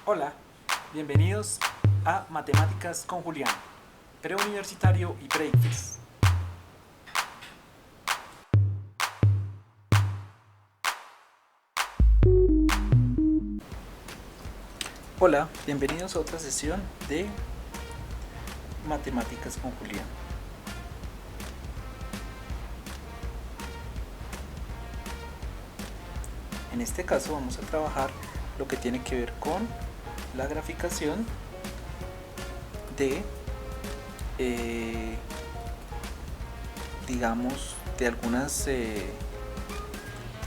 Hola, bienvenidos a Matemáticas con Julián, preuniversitario y pre-ICFES. Hola, bienvenidos a otra sesión de Matemáticas con Julián. En este caso vamos a trabajar lo que tiene que ver con la graficación de, digamos, de algunas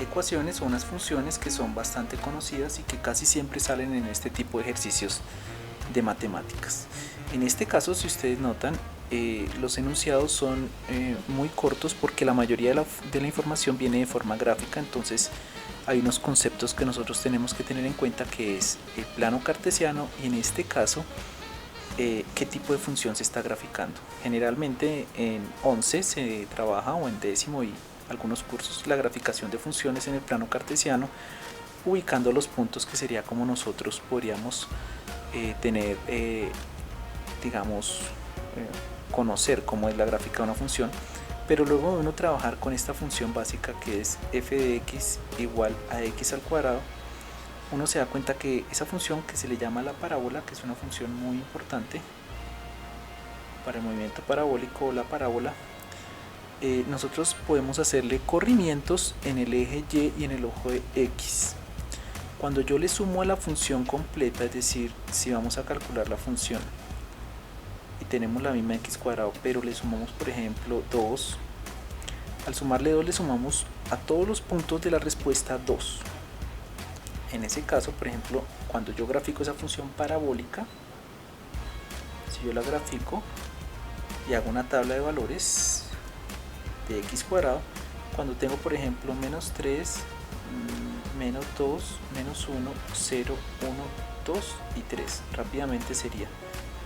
ecuaciones o unas funciones que son bastante conocidas y que casi siempre salen en este tipo de ejercicios de matemáticas. En este caso, si ustedes notan, los enunciados son muy cortos porque la mayoría de la información viene de forma gráfica. Entonces hay unos conceptos que nosotros tenemos que tener en cuenta, que es el plano cartesiano y en este caso qué tipo de función se está graficando. Generalmente en 11 se trabaja, o en décimo y algunos cursos, la graficación de funciones en el plano cartesiano, ubicando los puntos, que sería como nosotros podríamos tener, digamos, conocer cómo es la gráfica de una función. Pero luego de uno trabajar con esta función básica, que es f de x igual a x al cuadrado, uno se da cuenta que esa función, que se le llama la parábola, que es una función muy importante para el movimiento parabólico o la parábola, nosotros podemos hacerle corrimientos en el eje y y en el eje x. Cuando yo le sumo a la función completa, es decir, si vamos a calcular la función y tenemos la misma x cuadrado, pero le sumamos, por ejemplo, 2, al sumarle 2 le sumamos a todos los puntos de la respuesta 2. En ese caso, por ejemplo, cuando yo grafico esa función parabólica, si yo la grafico y hago una tabla de valores de x cuadrado, cuando tengo, por ejemplo, menos 3, menos 2, menos 1, 0, 1, 2 y 3, rápidamente sería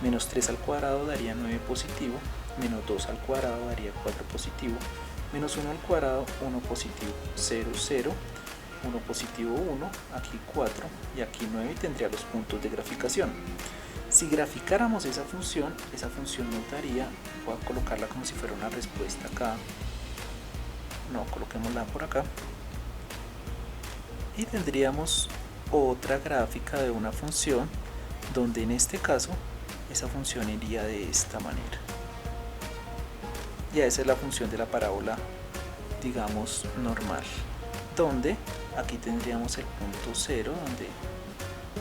menos 3 al cuadrado daría 9 positivo, menos 2 al cuadrado daría 4 positivo, menos 1 al cuadrado 1 positivo, 0, 0, 1 positivo 1, aquí 4 y aquí 9, y tendría los puntos de graficación. Si graficáramos esa función nos daría, voy a colocarla como si fuera una respuesta acá, no, coloquémosla por acá, y tendríamos otra gráfica de una función, donde en este caso esa función iría de esta manera. Y esa es la función de la parábola, digamos, normal, donde aquí tendríamos el punto 0, donde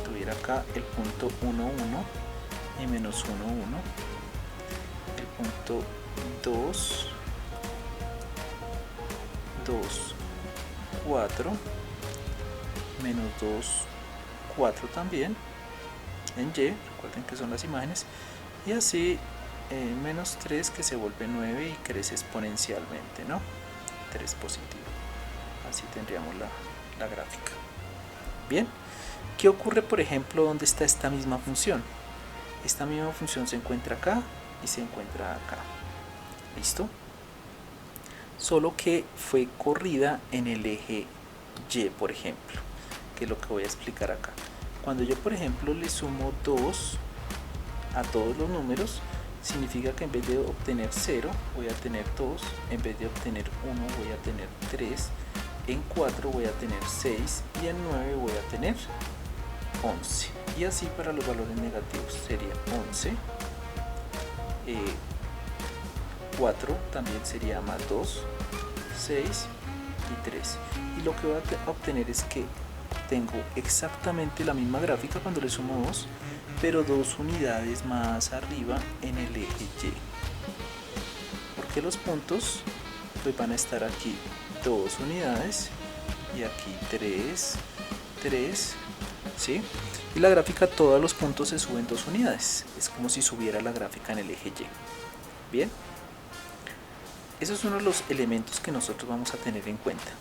tuviera acá el punto 1, 1 y menos 1, 1, el punto 2, 2, 4, menos 2, 4 también en y, recuerden que son las imágenes, y así menos 3, que se vuelve 9 y crece exponencialmente, ¿no? 3 positivo. Así tendríamos la gráfica. Bien, ¿qué ocurre, por ejemplo, donde está esta misma función? Esta misma función se encuentra acá y se encuentra acá. ¿Listo? Solo que fue corrida en el eje y, por ejemplo, que es lo que voy a explicar acá. Cuando yo, por ejemplo, le sumo 2 a todos los números, significa que en vez de obtener 0 voy a tener 2, en vez de obtener 1 voy a tener 3, en 4 voy a tener 6 y en 9 voy a tener 11. Y así para los valores negativos sería 11, 4 también sería más 2, 6 y 3. Y lo que voy a obtener es que tengo exactamente la misma gráfica cuando le sumo 2, pero 2 unidades más arriba en el eje y, porque los puntos pues van a estar aquí 2 unidades y aquí 3, 3, ¿sí? Y la gráfica, todos los puntos se suben 2 unidades, es como si subiera la gráfica en el eje y. Bien, eso es uno de los elementos que nosotros vamos a tener en cuenta.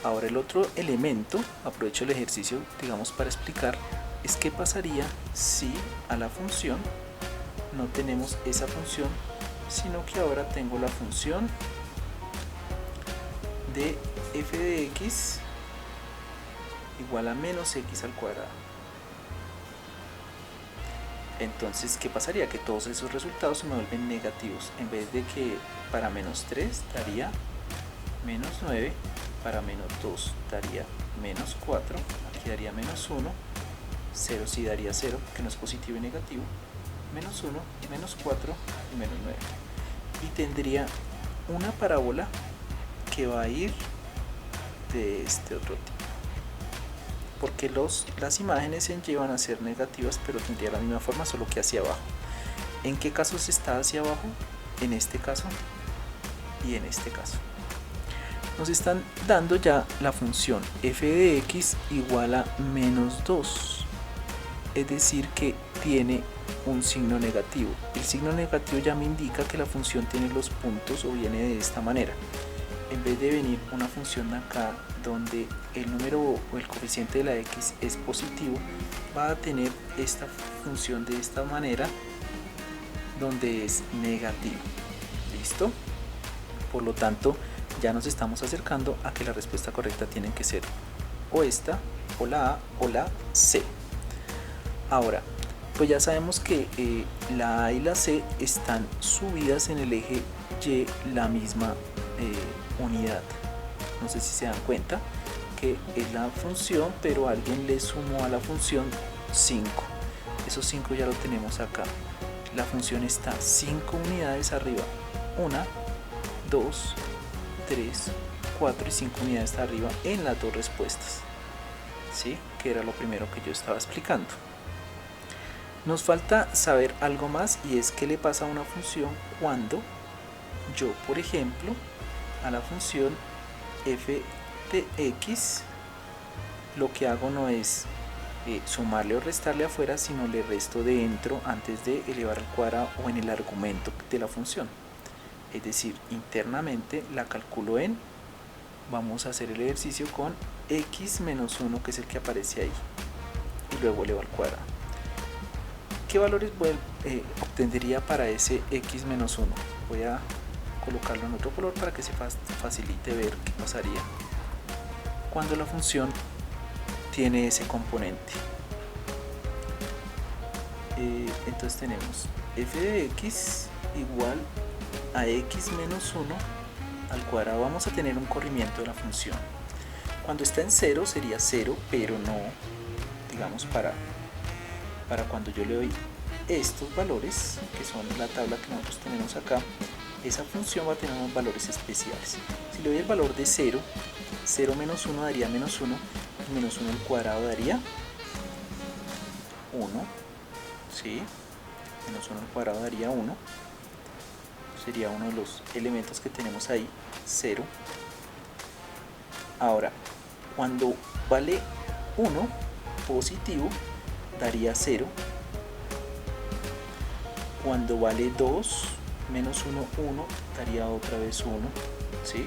Ahora el otro elemento, aprovecho el ejercicio, digamos, para explicar, es qué pasaría si a la función no tenemos esa función, sino que ahora tengo la función de f de x igual a menos x al cuadrado. Entonces, ¿qué pasaría? Que todos esos resultados se me vuelven negativos. En vez de que para menos 3 daría menos 9, para menos 2 daría menos 4, aquí daría menos 1, 0 sí daría 0, que no es positivo y negativo, menos 1, menos 4 y menos 9. Y tendría una parábola que va a ir de este otro tipo. Porque las imágenes en Y van a ser negativas, pero tendría la misma forma, solo que hacia abajo. ¿En qué casos está hacia abajo? En este caso y en este caso. Nos están dando ya la función f de x igual a menos 2. Es decir, que tiene un signo negativo. El signo negativo ya me indica que la función tiene los puntos o viene de esta manera. En vez de venir una función acá donde el número o el coeficiente de la x es positivo, va a tener esta función de esta manera donde es negativo. ¿Listo? Por lo tanto, ya nos estamos acercando a que la respuesta correcta tiene que ser o esta, o la A, o la C. Ahora, pues ya sabemos que la A y la C están subidas en el eje Y la misma unidad. No sé si se dan cuenta que es la función, pero alguien le sumó a la función 5. Esos 5 ya lo tenemos acá. La función está 5 unidades arriba. 1, 2, 3, 4 y 5 unidades arriba en las dos respuestas. ¿Sí? Que era lo primero que yo estaba explicando. Nos falta saber algo más, y es qué le pasa a una función cuando yo, por ejemplo, a la función f de x lo que hago no es sumarle o restarle afuera, sino le resto dentro antes de elevar al cuadrado o en el argumento de la función. Es decir, internamente la calculo en, vamos a hacer el ejercicio con x menos 1, que es el que aparece ahí, y luego elevo al cuadrado. ¿Qué valores obtendría para ese x menos 1? Voy a colocarlo en otro color para que se facilite ver qué pasaría cuando la función tiene ese componente. Entonces tenemos f de x igual a x menos 1 al cuadrado. Vamos a tener un corrimiento de la función. Cuando está en 0 sería 0, pero no, digamos, para cuando yo le doy estos valores, que son la tabla que nosotros tenemos acá, esa función va a tener unos valores especiales. Si le doy el valor de 0, 0 menos 1 daría menos 1, y menos 1 al cuadrado daría 1, ¿sí? Menos 1 al cuadrado daría 1, sería uno de los elementos que tenemos ahí, 0. Ahora, cuando vale 1 positivo, daría 0. Cuando vale 2, menos 1, 1, daría otra vez 1, ¿sí?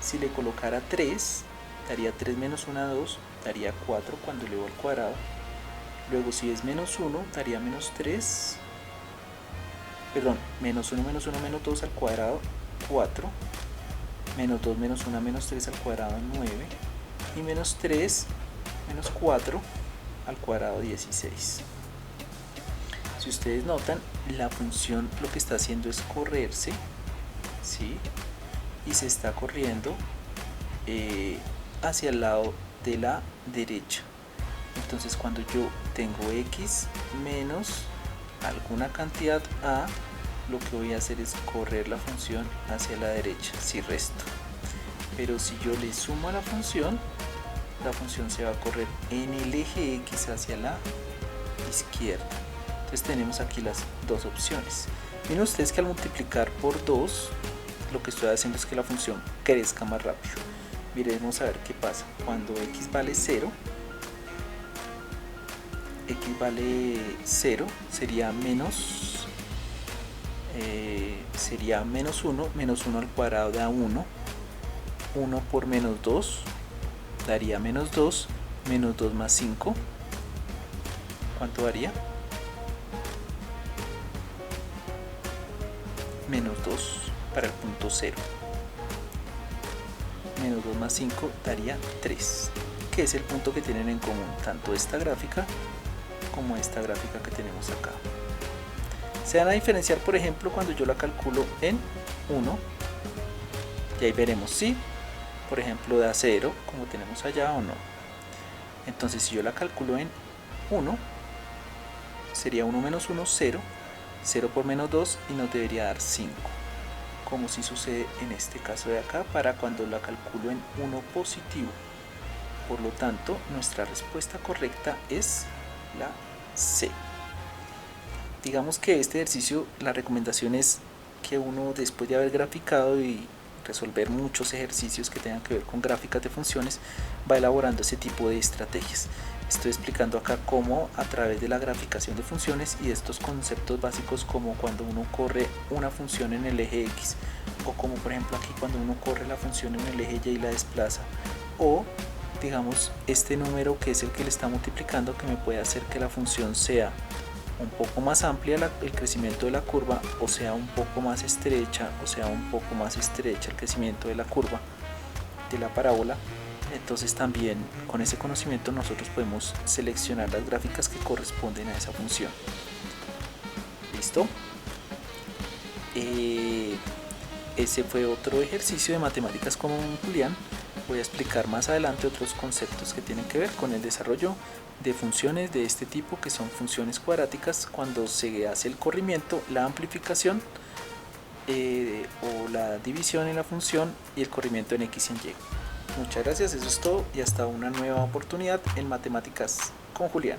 Si le colocara 3, daría 3 menos 1, 2, daría 4 cuando elevo al cuadrado. Luego si es menos 1, daría menos 3, perdón, menos 1, menos 1, menos 2 al cuadrado, 4, menos 2, menos 1, menos 3 al cuadrado, 9, y menos 3, menos 4 al cuadrado, 16. Si ustedes notan, la función lo que está haciendo es correrse, ¿sí? Y se está corriendo hacia el lado de la derecha. Entonces cuando yo tengo x menos alguna cantidad a, lo que voy a hacer es correr la función hacia la derecha, si resto. Pero si yo le sumo a la función se va a correr en el eje x hacia la izquierda. Entonces tenemos aquí las dos opciones. Miren ustedes que al multiplicar por 2, lo que estoy haciendo es que la función crezca más rápido. Miremos a ver qué pasa. Cuando x vale 0, sería menos 1, menos 1 al cuadrado da 1, 1 por menos 2 daría menos 2, menos 2 más 5, ¿cuánto daría? Menos 2 para el punto 0. Menos 2 más 5 daría 3, que es el punto que tienen en común tanto esta gráfica como esta gráfica que tenemos acá. Se van a diferenciar, por ejemplo, cuando yo la calculo en 1, y ahí veremos si, por ejemplo, da 0, como tenemos allá, o no. Entonces, si yo la calculo en 1, sería 1 menos 1, 0, 0 por menos 2, y nos debería dar 5, como si sucede en este caso de acá, para cuando la calculo en 1 positivo. Por lo tanto, nuestra respuesta correcta es la C. Digamos que este ejercicio, la recomendación es que uno, después de haber graficado y resolver muchos ejercicios que tengan que ver con gráficas de funciones, va elaborando ese tipo de estrategias. Estoy explicando acá cómo, a través de la graficación de funciones y estos conceptos básicos, como cuando uno corre una función en el eje X, o como por ejemplo aquí cuando uno corre la función en el eje Y y la desplaza, o digamos este número que es el que le está multiplicando, que me puede hacer que la función sea un poco más amplia el crecimiento de la curva, o sea un poco más estrecha, el crecimiento de la curva de la parábola. Entonces también con ese conocimiento nosotros podemos seleccionar las gráficas que corresponden a esa función. ¿Listo? Ese fue otro ejercicio de matemáticas con Julián. Voy a explicar más adelante otros conceptos que tienen que ver con el desarrollo de funciones de este tipo, que son funciones cuadráticas, cuando se hace el corrimiento, la amplificación o la división en la función y el corrimiento en X y en Y. Muchas gracias, eso es todo y hasta una nueva oportunidad en Matemáticas con Julián.